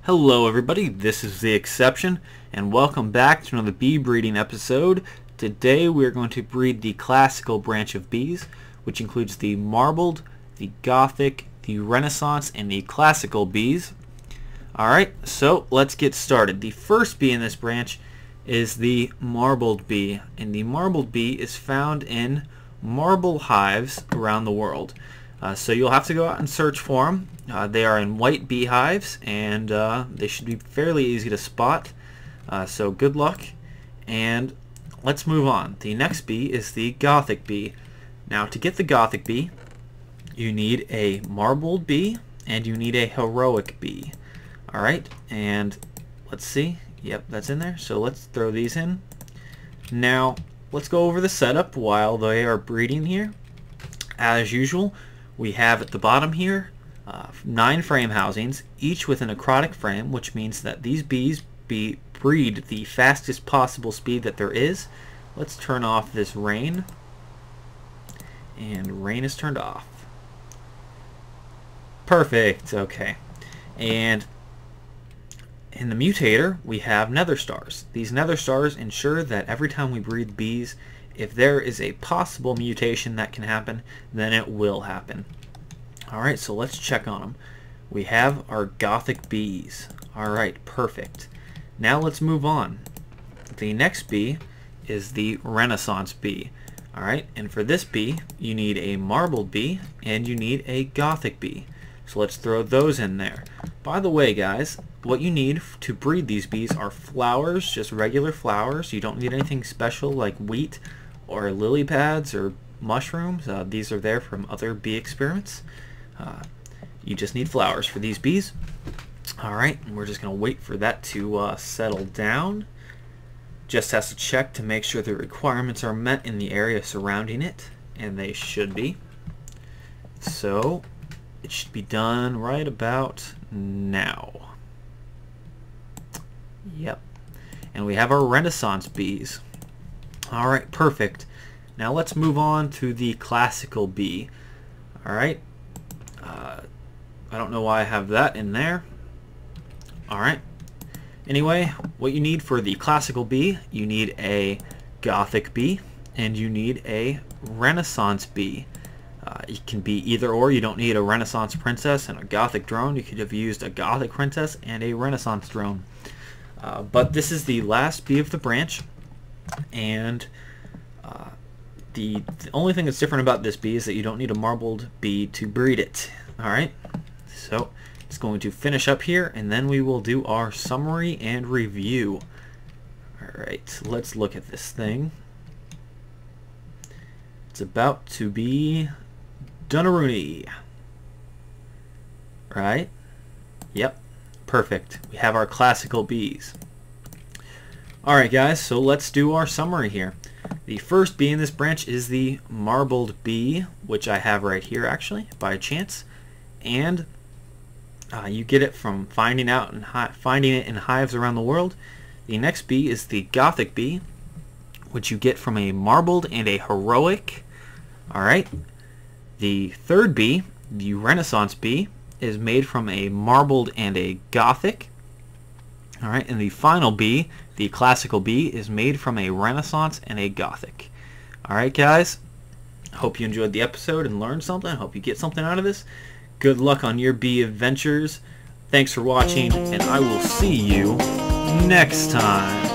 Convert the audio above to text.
Hello everybody, this is The Exception, and welcome back to another bee breeding episode. Today we're going to breed the classical branch of bees, which includes the marbled, the Gothic, the Renaissance, and the classical bees. Alright, so let's get started. The first bee in this branch is the marbled bee, and the marbled bee is found in marble hives around the world. So you'll have to go out and search for them. They are in white beehives, and they should be fairly easy to spot. So good luck, and let's move on. The next bee is the Gothic bee. Now to get the Gothic bee, you need a marbled bee and you need a heroic bee. Alright, and let's see. Yep, that's in there. So let's throw these in. Now let's go over the setup while they are breeding here. As usual, we have at the bottom here 9 frame housings, each with an necrotic frame, which means that these bees breed the fastest possible speed that there is. Let's turn off this rain, and rain is turned off. Perfect. Okay, and in the mutator we have nether stars. These nether stars ensure that every time we breed bees, if there is a possible mutation that can happen, then it will happen. Alright, so let's check on them. We have our Gothic bees. Alright, perfect. Now let's move on. The next bee is the Renaissance bee. Alright, and for this bee, you need a marbled bee and you need a Gothic bee. So let's throw those in there. By the way, guys, what you need to breed these bees are flowers, just regular flowers. You don't need anything special like wheat or lily pads or mushrooms. These are there from other bee experiments. You just need flowers for these bees. Alright, and we're just going to wait for that to settle down. Just has to check to make sure the requirements are met in the area surrounding it, and they should be. So it should be done right about now. Yep. And we have our Renaissance bees. Alright, perfect. Now let's move on to the classical bee. Alright. I don't know why I have that in there. Alright. Anyway, what you need for the classical bee, you need a Gothic bee and you need a Renaissance bee. It can be either or. You don't need a Renaissance princess and a Gothic drone. You could have used a Gothic princess and a Renaissance drone. But this is the last bee of the branch, and the only thing that's different about this bee is that you don't need a marbled bee to breed it. Alright, so it's going to finish up here, and then we will do our summary and review. Alright, let's look at this thing. It's about to be done-a-rooney. Right? Yep, perfect. We have our classical bees. Alright guys, so let's do our summary here. The first bee in this branch is the marbled bee, which I have right here actually, by chance. And you get it from finding it in hives around the world. The next bee is the Gothic bee, which you get from a marbled and a heroic. Alright. The third bee, the Renaissance bee, is made from a marbled and a Gothic. Alright, and the final bee, the classical bee, is made from a Renaissance and a Gothic. Alright guys, hope you enjoyed the episode and learned something. Hope you get something out of this. Good luck on your bee adventures. Thanks for watching, and I will see you next time.